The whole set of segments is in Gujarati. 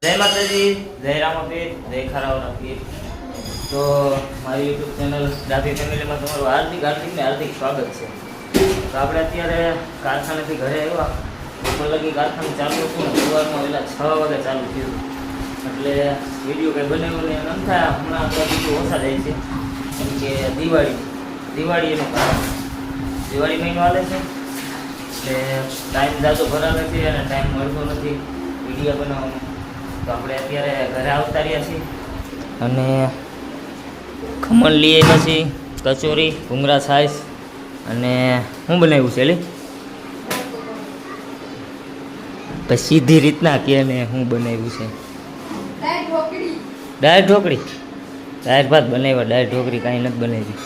જય માતાજી, જય રામાપીર, જય ખારાવરા પીર. તો મારી યુટ્યુબ ચેનલ ડાભી ફેમિલીમાં તમારું હાર્દિક ને હાર્દિક સ્વાગત છે. તો આપણે અત્યારે કારખાનેથી ઘરે આવ્યા. બપોર લગી કારખાનું ચાલુ હતું ને સવારમાં વહેલા 6 વાગે ચાલુ થયું. એટલે વિડીયો કંઈ બનાવ્યો નહીં એમ થાય. હમણાં તો બીજું ઓછા જાય છે કેમ કે દિવાળી એનું કારણ દિવાળી મહિનો આવે છે એટલે ટાઈમ જાજો ભરાવે છે અને ટાઈમ મળતો નથી વિડીયો બનાવવાનો. તો આપણે અત્યારે ઘરે આવતા રહ્યા છીએ અને ખમણ લઈએ પછી કચોરી ભૂંગળા છાશ અને શું બનાવ્યું છે એલી પછી સીધી રીતના કે ને શું બનાવ્યું છે દાળ ઢોકળી દાળ ભાત બનાવ્યા. દાળ ઢોકળી કાંઈ નથી બનાવી.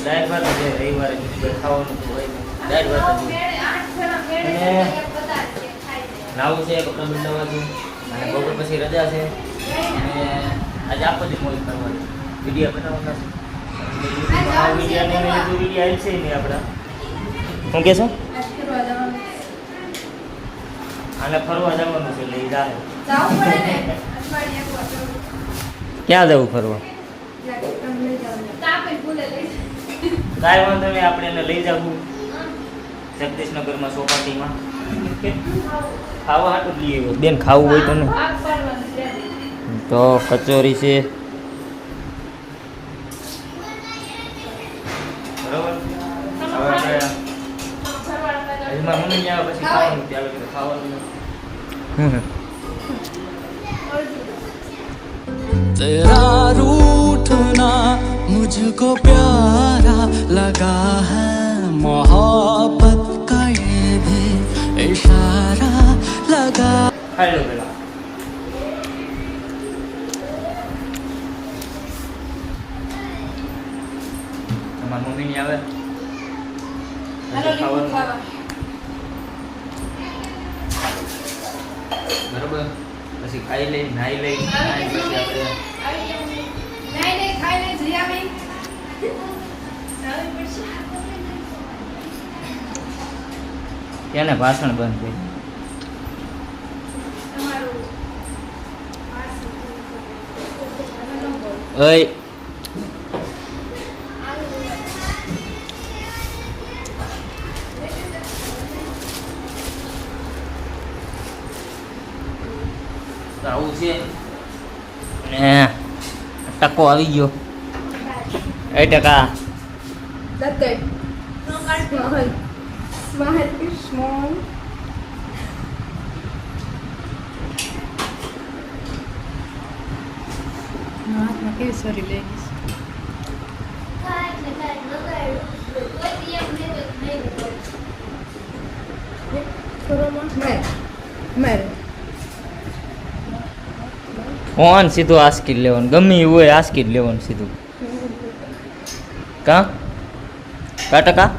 દાળ ભાત છે રવિવારે ખાવાનું હોય દાળ ભાત અને નાવું છે કપડાં બદલાવા છે અને બપોર પછી રજા છે અને આજે આખો દી મોજ કરવાની વિડીયો બનાવવાના છે. વિડીયો આવી છે નહીં આપણા શું કહેશો આને ફરવા જવાનું છે લઈ જાય ક્યાં જવું ફરવા કાંઈ વાંધો નહીં આપણે એને લઈ જવું જગદીશનગરમાં ચોપાટીમાં ખાવા હાટું લઈએ બેન ખાવું હોય તો ને તો કચોરી છે બરોબર. એમાં મમ્મી આવે પછી ખાવાનું ત્યારે ખાવાનું तेरा रूठना मुझको प्यारा लगा है मोहब्बत का ये भी इशारा लगा. ખાઈ લો પેલા તમારી મમ્મી ની આવે ખાવાનું બરોબર. પછી ખાઈ લઈ નાઈ લઈ પછી આપણે ત્યાં ને ભાષણ બંધ થઈ ઓય આવું છે ને ટકો આવી ગયો 1%. કેવી સોરી લેગીસ ઓન સીધું આસ્કીટ લેવાનું ગમે એવું હોય આસ્કીટ લેવાનું સીધું કા ટકા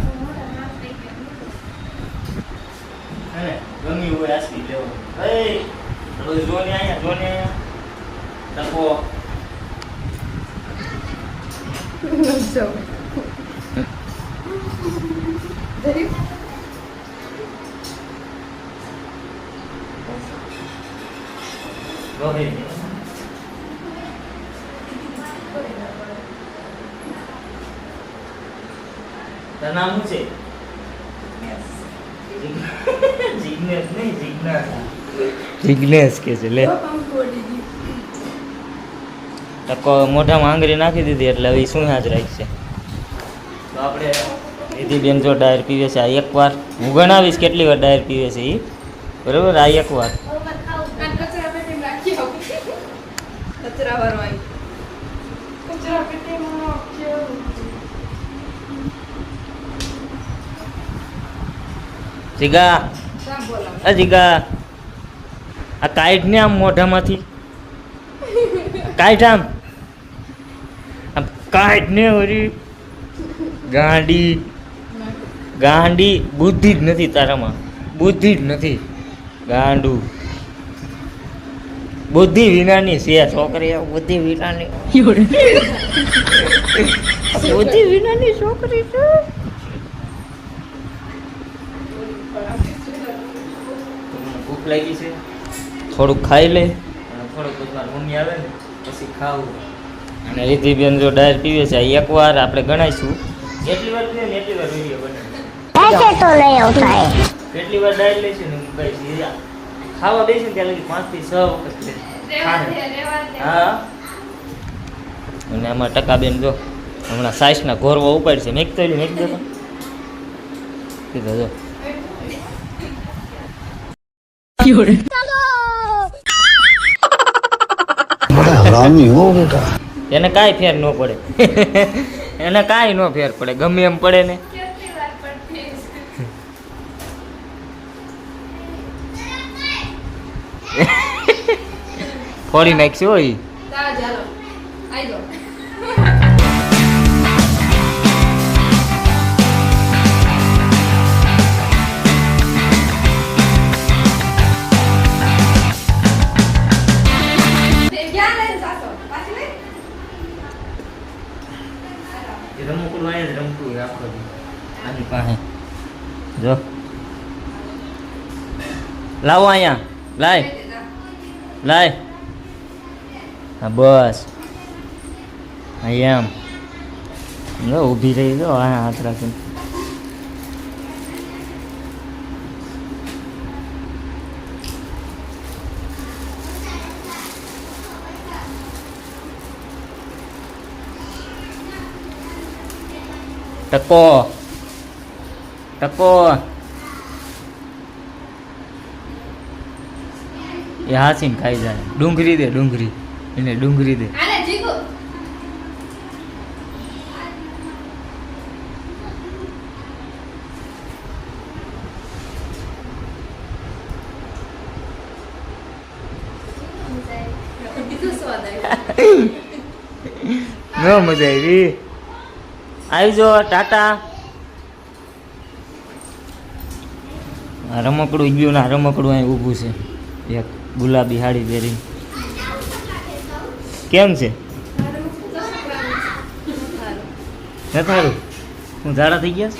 ગમે એવું હોય આસ્કીટ લેવાનું જોને અહીંયા ટકો તારું નામ શું છે? જિગ્નેશ નહીં જિગ્નેશ કે છે લે ટકો મોઢામાં આંગળી નાખી દીધી એટલે હવે શું હાજ રાખશે. તો આપણે વિધિબેન જો ડાયર પીવે છે આ એકવાર હું ગણાવીશ કેટલી વાર ડાયર પીવે છે એ બરાબર. આ એકવાર જીગા આ કાઢ ને આમ મોઢામાંથી કાઢ આમ કાઢ ને વળી ગાંડી બુદ્ધિ જ નથી તારામાં બુદ્ધિ જ નથી ગાંડું બુદ્ધિ વિનાની છે છોકરી બુદ્ધિ વિનાની બુદ્ધિ વિનાની છોકરી છે. ભૂખ લાગી છે થોડુંક ખાઈ લે મમ્મી આવે ને પછી ખાવું. અને રીતિબેન જો ડાયર પીવે છે એકવાર આપણે ગણાઈશું જેટલી વાર પીવે ને એટલી વાર વિડીયો બનાવીએ. ऐसे तो नहीं होता है. કેટલી વાર ડાયર લઈશું ને ભાઈ ખાવા બેસીને ત્યાં લગી 5 થી 6 વખત હા. અને આમાં ટકાબેન જો હમણાં સાઈસના ઘોરવા ઉપાડશે મેક તો મેક દો કીધો જો बड़ा हरामी हो बेटा. એને કાંઈ ફેર ન પડે એને કાંઈ ન ફેર પડે ગમે એમ પડે ને. ફોડી નાખશું હોય રમકડું અહીંયા જ રમતું હોય આખો દી આની પાસે જો લાવો અહીંયા લાય લાય હા બસ હા એમ જો ઊભી રહી જો હા હાથ રાખીને ટકો ટકો એ હાસીને ખાઈ જાય ડુંગળી દે ડુંગળી એને ડુંગળી દે ન મજા આવી આવજો ટાટા. આ રમકડું ગયું ના રમકડું અહીં ઊભું છે એક ગુલાબી સાડી પહેરીને. કેમ છે સારું હું ઝાડા થઈ ગયા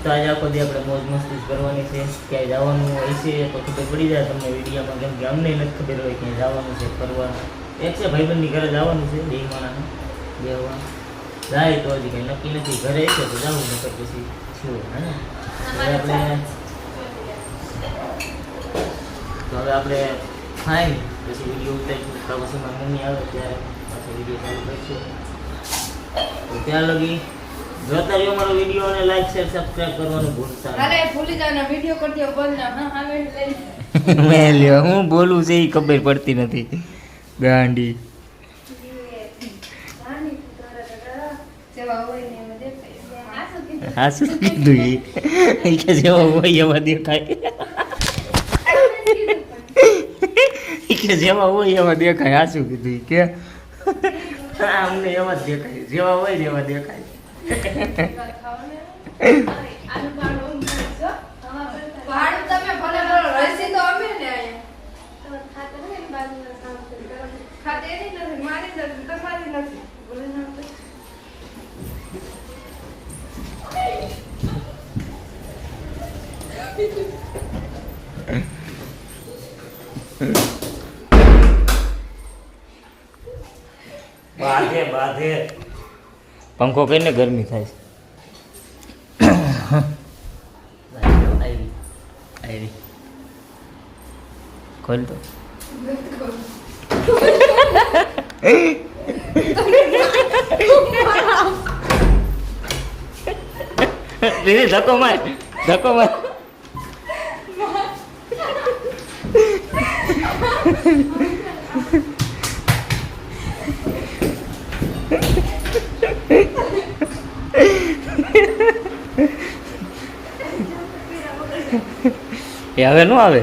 તો આજે આખો દી આપણે મોજ મસ્તી કરવાની છે. ક્યાંય જવાનું હોય છે તો ખબર પડી જાય તમને વિડીયોમાં કેમ કે અમને નથી ખબર હોય ક્યાંય જવાનું છે ફરવા. એક છે ભાઈબંધની ઘરે જવાનું છે બે માણસને બેવા જાય તો હજી કંઈ નક્કી નથી ઘરે છે તો જવું નકર પછી શું હે ને હવે આપણે ફાઈન પછી વિડીયો ઉતારીશું તો પછી મારી મમ્મી આવે ત્યારે પાછો વિડીયો ચાલુ કરીશું. તો ત્યાં લગી જોતા રહ્યો મારો વિડીયો અને લાઈક શેર સબસ્ક્રાઇબ કરવાનું ભૂલતા નહીં. અરે ભૂલી જાવ ને વિડિયો કરી દો બોલ ના હા હા લઈ મેં લ્યો હું બોલું છે એ ખબર પડતી નથી ગાંડી. સેવા હોય ને એમાં દેખાય હા શું કીધું એ કે જેવા હોય એવા દેખાય કે જેવા હોય એવા દેખાય. આ શું કીધું ઈ કે અમને એવા જ દેખાય જેવા હોય ને એવા દેખાય. ભાડું તમે ભલે ભલો રસી તો અમે ને ખાતે એની નથી મારી નથી તમારી નથી બોલે ના બાધે બાધે પંખો કરીને ગરમી થાય છે. ખોલ તો દીદી ધક્કો માર ધક્કો માર. એ હવે નો આવે.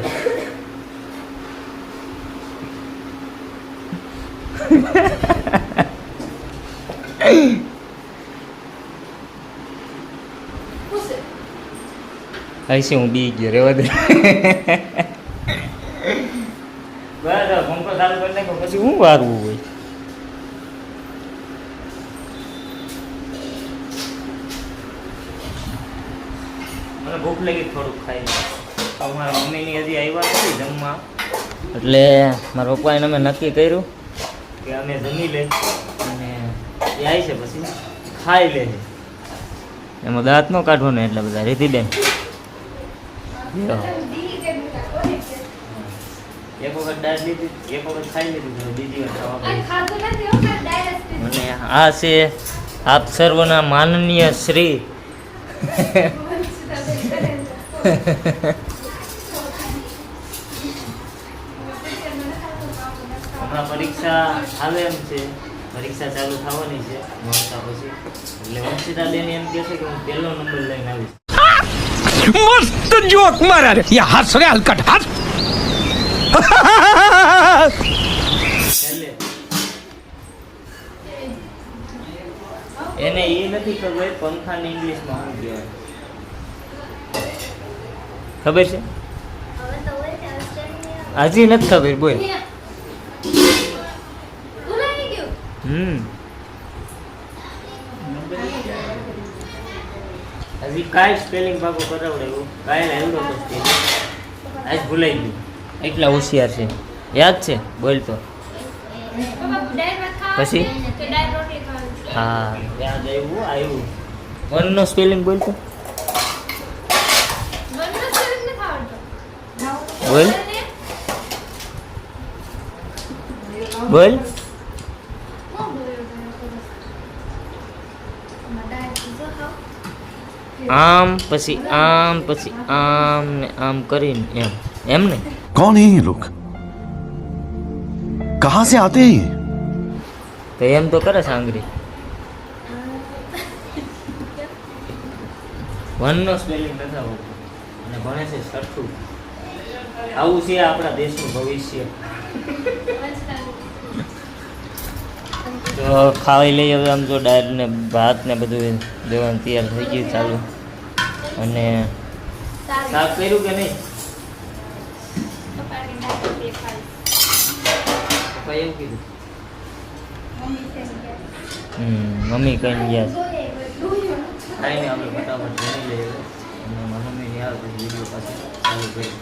હશે હું બી ગયો રેવા દે. બરાબર પંખો ચાલુ કરી નાખો પછી હું વારવું હોય. મને ભૂખ લાગી થોડુંક ખાઈ મારા મમ્મીની હજી આવ્યા નથી જમવા એટલે મારા પપ્પાએ અમે નક્કી કર્યું કે અમે જમી લઈએ અને એ આવી છે પછી ખાઈ લે એમાં દાંત ન કાઢવાનો એટલે બધા રીતિબેન લ્યો. એક વખત દાળ લીધી એક વખત ખાઈ લીધું બીજી વાર ખાવા અને પડી. ખાધું નથી હો કાંઈ ડાયરેક્ટ અને આ છે આપ સર્વના માનનીય શ્રી હમણાં પરીક્ષા આવે એમ છે પરીક્ષા ચાલુ થવાની છે નોંધતા પછી એટલે વંશિતા બેન એમ કહે છે કે હું પહેલો નંબર લઈને આવીશ मस्त जोक मारा रे ये हंस रे हलकट हंस છેલ્લે એને એ નથી ખબર પંખાને ઇંગ્લિશમાં શું કહેવાય ખબર છે હજી નથી ખબર બોલ ભૂલાઈ ગયું હજી કાંઈ સ્પેલિંગ પાકો કરાવડે એવું કાંઈ એવડો તો આજ ભૂલાઈ ગયું એટલા હોશિયાર છે યાદ છે બોલ તો પપ્પા ડાયર ભાત ખાવા પછી? છે કે ડાયર રોટલી ખાવાની છે? હા યાદ આવ્યું વનનો સ્પેલિંગ બોલ તો બંને શરીર નથી આવડતો. બોલ બોલ શું બોલ્યો તમે? ડાયર પીઝા ખાવ? આમ પછી આમ ને આમ કરીને એમ ને कौन है ये लोग कहां से आते हैं ये તો એમ તો કરે સાંગરી વનનો સ્પેલિંગ નથી આવડતો અને ભણે છે છઠ્ઠું આવું છે આપણા દેશનું ભવિષ્ય તો ખાઈ લઈએ હવે આમ જો દાળ ને ભાત ને બધું દેવાનું તૈયાર થઈ ગયું ચાલુ અને શાક કર્યું કે નહીં પપ્પાની ડાયર રોટલી ખાવી. પપ્પા એવું કીધું મમ્મી છે ને કે મમ્મી કઈ ગયા છે જોઈએ, જોઈએ. કાંઈ નહીં આપણે ફટાફટ જમી લઈએ અને મારા મમ્મીની આવે પછી વિડીયો પાછો ચાલુ કરીએ